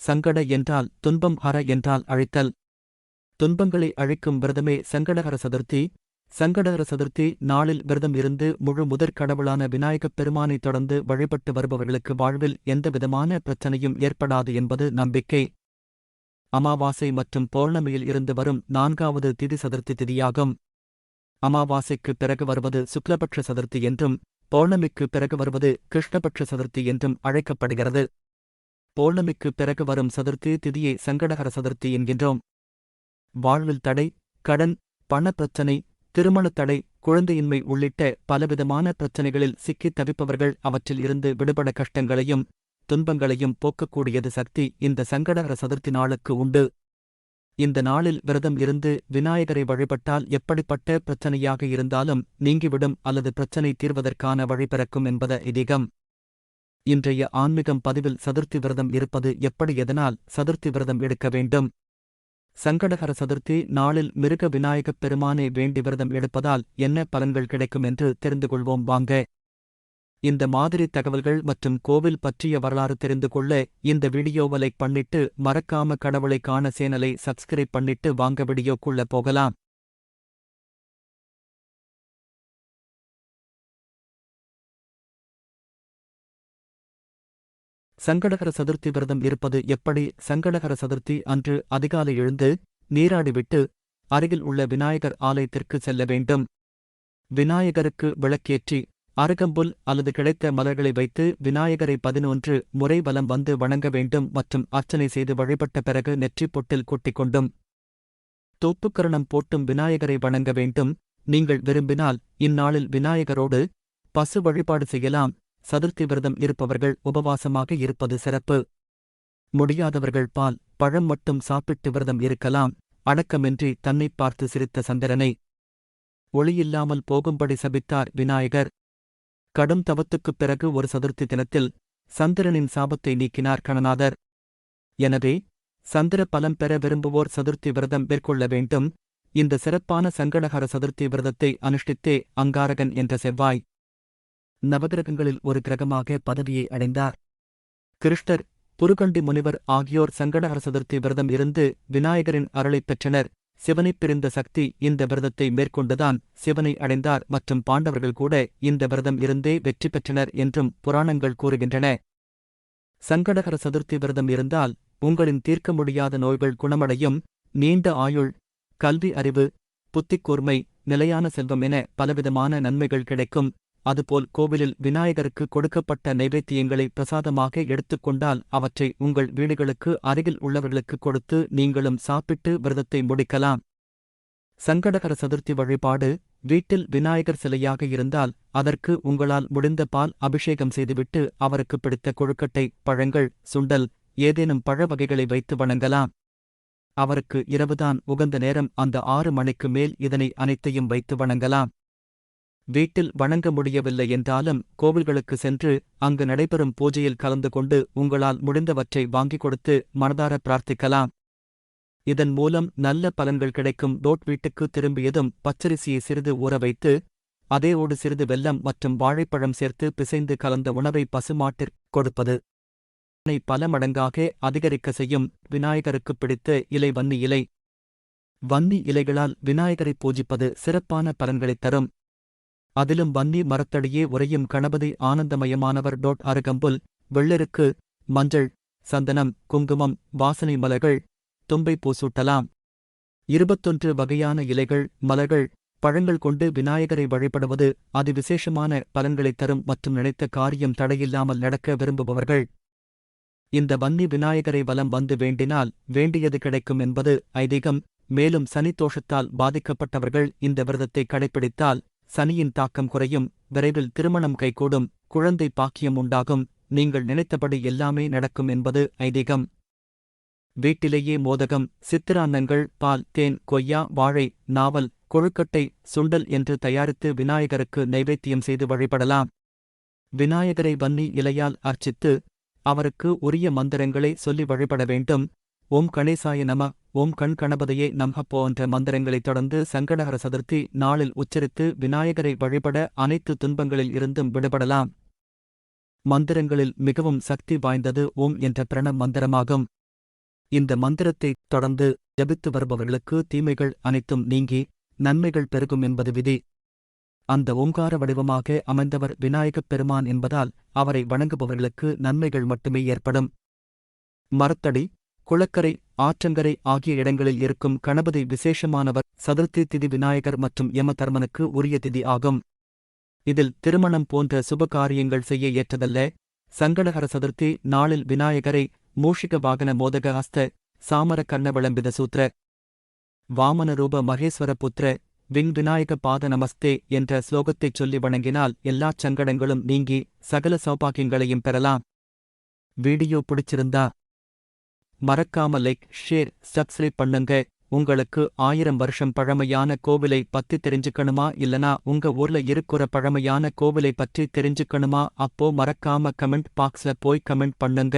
சங்கட என்றால் துன்பம், ஹர என்றால் அழித்தல். துன்பங்களை அழிக்கும் விரதமே சங்கடஹர சதுர்த்தி. சங்கடஹர சதுர்த்தி நாளில் விரதம் இருந்து முழு முதற் கடவுளான விநாயகப் பெருமானை தொடர்ந்து வழிபட்டு வருபவர்களுக்கு வாழ்வில் எந்தவிதமான பிரச்சனையும் ஏற்படாது என்பது நம்பிக்கை. அமாவாசை மற்றும் பௌர்ணமியில் இருந்து வரும் 4வது திதி சதுர்த்தி திதியாகும். அமாவாசைக்குப் பிறகு வருவது சுக்லபட்ச சதுர்த்தி என்றும், பௌர்ணமிக்குப் பிறகு வருவது கிருஷ்ணபட்ச சதுர்த்தி என்றும் அழைக்கப்படுகிறது. பௌர்ணமிக்குப் பிறகு வரும் சதுர்த்தி திதியை சங்கடஹர சதுர்த்தி என்கின்றோம். வாழ்வில் தடை, கடன், பணப்பிரச்சனை, திருமணத் தடை, குழந்தையின்மை உள்ளிட்ட பலவிதமான பிரச்சனைகளில் சிக்கித் தவிப்பவர்கள் அவற்றில் இருந்து விடுபட கஷ்டங்களையும் துன்பங்களையும் போக்கக்கூடியது சக்தி இந்த சங்கடஹர சதுர்த்தி நாளுக்கு உண்டு. இந்த நாளில் விரதம் இருந்து விநாயகரை வழிபட்டால் எப்படிப்பட்ட பிரச்சனையாக இருந்தாலும் நீங்கிவிடும் அல்லது பிரச்சனை தீர்வதற்கான வழி பிறக்கும் என்பது ஐதீகம். இன்றைய ஆன்மீகம் பதிவில் சதுர்த்தி விரதம் இருப்பது எப்படி, எதனால் சதுர்த்தி விரதம் எடுக்க வேண்டும், சங்கடஹர சதுர்த்தி நாளில் மிருக விநாயகப் பெருமானை வேண்டி விரதம் எடுப்பதால் என்ன பலன்கள் கிடைக்கும் என்று தெரிந்து கொள்வோம் வாங்க. இந்த மாதிரி தகவல்கள் மற்றும் கோவில் பற்றிய வரலாறு தெரிந்து கொள்ள இந்த வீடியோவை லைக் பண்ணிட்டு மறக்காம கடவுளை காண சேனலை சப்ஸ்கிரைப் பண்ணிட்டு வாங்க வீடியோக்குள்ள போகலாம். சங்கடஹர சதுர்த்தி விரதம் இருப்பது எப்படி? சங்கடஹர சதுர்த்தி அன்று அதிகாலை எழுந்து நீராடிவிட்டு அருகில் உள்ள விநாயகர் ஆலயத்திற்கு செல்ல வேண்டும். விநாயகருக்கு விளக்கேற்றி அருகம்புல் அல்லது கிடைத்த மலர்களை வைத்து விநாயகரை 11 முறை வலம் வந்து வணங்க வேண்டும் மற்றும் அர்ச்சனை செய்து வழிபட்ட பிறகு நெற்றிப் பொட்டில் கொட்டிக்கொண்டும் தூப்புக்கரணம் போட்டும் விநாயகரை வணங்க வேண்டும். நீங்கள் விரும்பினால் இந்நாளில் விநாயகரோடு பசு வழிபாடு செய்யலாம். சதுர்த்தி விரதம் இருப்பவர்கள் உபவாசமாக இருப்பது சிறப்பு. முடியாதவர்கள் பால், பழம் மட்டும் சாப்பிட்டு விரதம் இருக்கலாம். அடக்கமின்றி தன்னைப் பார்த்து சிரித்த சந்திரனை ஒளியில்லாமல் போகும்படி சபித்தார் விநாயகர். கடும் தவத்துக்குப் பிறகு ஒரு சதுர்த்தி தினத்தில் சந்திரனின் சாபத்தை நீக்கினார் கணநாதர். எனவே சந்திர பலம் பெற விரும்புவோர் சதுர்த்தி விரதம் மேற்கொள்ள வேண்டும். இந்த சிறப்பான சங்கடஹர சதுர்த்தி விரதத்தை அனுஷ்டித்தே அங்காரகன் என்ற செவ்வாய் நவகிரகங்களில் ஒரு கிரகமாக பதவியை அடைந்தார். கிருஷ்ணர், புருகண்டி முனிவர் ஆகியோர் சங்கடஹர சதுர்த்தி விரதம் இருந்து விநாயகரின் அருளைப் பெற்றனர். சிவனைப் பிரிந்த சக்தி இந்த விரதத்தை மேற்கொண்டுதான் சிவனை அடைந்தார் மற்றும் பாண்டவர்கள் கூட இந்த விரதம் இருந்தே வெற்றி பெற்றனர் என்றும் புராணங்கள் கூறுகின்றன. சங்கடஹர சதுர்த்தி விரதம் இருந்தால் உங்களின் தீர்க்க முடியாத நோய்கள் குணமடையும். நீண்ட ஆயுள், கல்வி அறிவு, புத்திக்கூர்மை, நிலையான செல்வம் என பலவிதமான நன்மைகள் கிடைக்கும். அதுபோல் கோவிலில் விநாயகருக்கு கொடுக்கப்பட்ட நைவேத்தியங்களை பிரசாதமாக எடுத்துக்கொண்டால் அவற்றை உங்கள் வீடுகளுக்கு அருகில் உள்ளவர்களுக்கு கொடுத்து நீங்களும் சாப்பிட்டு விரதத்தை முடிக்கலாம். சங்கடஹர சதுர்த்தி வழிபாடு. வீட்டில் விநாயகர் சிலையாக இருந்தால் அதற்கு உங்களால் முடிந்த பால் அபிஷேகம் செய்துவிட்டு அவருக்கு பிடித்த கொழுக்கட்டை, பழங்கள், சுண்டல், ஏதேனும் பழ வகைகளை வைத்து வணங்கலாம். அவருக்கு இரவுதான் உகந்த நேரம். அந்த 6 மணிக்கு மேல் இதனை அனைத்தையும் வைத்து வணங்கலாம். வீட்டில் வணங்க முடியவில்லை என்றாலும் கோவில்களுக்கு சென்று அங்கு நடைபெறும் பூஜையில் கலந்து கொண்டு உங்களால் முடிந்தவற்றை வாங்கிக் கொடுத்து மனதார பிரார்த்திக்கலாம். இதன் மூலம் நல்ல பலன்கள் கிடைக்கும். வீட்டுக்கு திரும்பியதும் பச்சரிசியை சிறிது ஊற வைத்து அதேயோடு சிறிது வெல்லம் மற்றும் வாழைப்பழம் சேர்த்து பிசைந்து கலந்த உணவை பசுமாட்டிற்கு கொடுப்பது பல மடங்காக அதிகரிக்க செய்யும். விநாயகருக்கு பிடித்த இலை வன்னி இலை. வன்னி இலைகளால் விநாயகரை பூஜிப்பது சிறப்பான பலன்களைத் தரும். அதிலும் வன்னி மரத்தடியே உறையும் கணபதி ஆனந்தமயமானவர். அருகம்புல், வெள்ளெருக்கு, மஞ்சள், சந்தனம், குங்குமம், வாசனை மலர்கள், தும்பை பூசூட்டலாம். 21 வகையான இலைகள், மலர்கள், பழங்கள் கொண்டு விநாயகரை வழிபடுவது அதிவிசேஷமான பலன்களைத் தரும் மற்றும் நினைத்த காரியம் தடையில்லாமல் நடக்க விரும்புபவர்கள் இந்த வன்னி விநாயகரை வலம் வந்து வேண்டினால் வேண்டியது கிடைக்கும் என்பது ஐதீகம். மேலும் சனி தோஷத்தால் பாதிக்கப்பட்டவர்கள் இந்த விரதத்தை கடைப்பிடித்தால் சனியின் தாக்கம் குறையும். விரைவில் திருமணம் கைகூடும். குழந்தை பாக்கியம் உண்டாகும். நீங்கள் நினைத்தபடி எல்லாமே நடக்கும் என்பது ஐதீகம். வீட்டிலேயே மோதகம், சித்திரான்னங்கள், பால், தேன், கொய்யா, வாழை, நாவல், கொழுக்கட்டை, சுண்டல் என்று தயாரித்து விநாயகருக்கு நைவேத்தியம் செய்து வழிபடலாம். விநாயகரை வன்னி இலையால் அர்ச்சித்து அவருக்கு உரிய மந்திரங்களை சொல்லி வழிபட வேண்டும். ஓம் கணேசாய நம, ஓம் கண் கணபதையே நமஹ போன்ற மந்திரங்களைத் தொடர்ந்து சங்கடஹர சதுர்த்தி நாளில் உச்சரித்து விநாயகரை வழிபட அனைத்து துன்பங்களில் இருந்தும் விடுபடலாம். மந்திரங்களில் மிகவும் சக்தி வாய்ந்தது ஓம் என்ற பிரணவ மந்திரமாகும். இந்த மந்திரத்தை தொடர்ந்து ஜபித்து வருபவர்களுக்கு தீமைகள் அனைத்தும் நீங்கி நன்மைகள் பெருகும் என்பது விதி. அந்த ஓங்கார வடிவமாக அமைந்தவர் விநாயகப் பெருமான் என்பதால் அவரை வணங்குபவர்களுக்கு நன்மைகள் மட்டுமே ஏற்படும். மரத்தடி, குளக்கரை, ஆற்றங்கரை ஆகிய இடங்களில் இருக்கும் கணபதி விசேஷமானவர். சதுர்த்தி திதி விநாயகர் மற்றும் யமதர்மனுக்கு உரிய திதி ஆகும். இதில் திருமணம் போன்ற சுபகாரியங்கள் செய்ய ஏற்றதல்ல. சங்கடஹர சதுர்த்தி நாளில் விநாயகரை மூஷிக வாகன மோதக ஹஸ்த சாமர கர்ண விளம்பித சூத்ர வாமன ரூப மகேஸ்வர புத்திர விங் விநாயக பாத நமஸ்தே என்ற ஸ்லோகத்தைச் சொல்லி வணங்கினால் எல்லாச் சங்கடங்களும் நீங்கி சகல சௌபாகியங்களையும் பெறலாம். வீடியோ பிடிச்சிருந்தா மறக்காம லைக், ஷேர், சப்ஸ்கிரைப் பண்ணுங்க. உங்களுக்கு 1000 வருஷம் பழமையான கோவிலை பத்தி தெரிஞ்சுக்கணுமா இல்லனா உங்க ஊர்ல இருக்கிற பழமையான கோவிலை பற்றி தெரிஞ்சுக்கணுமா? அப்போ மறக்காம கமெண்ட் பாக்ஸ்ல போய் கமெண்ட் பண்ணுங்க.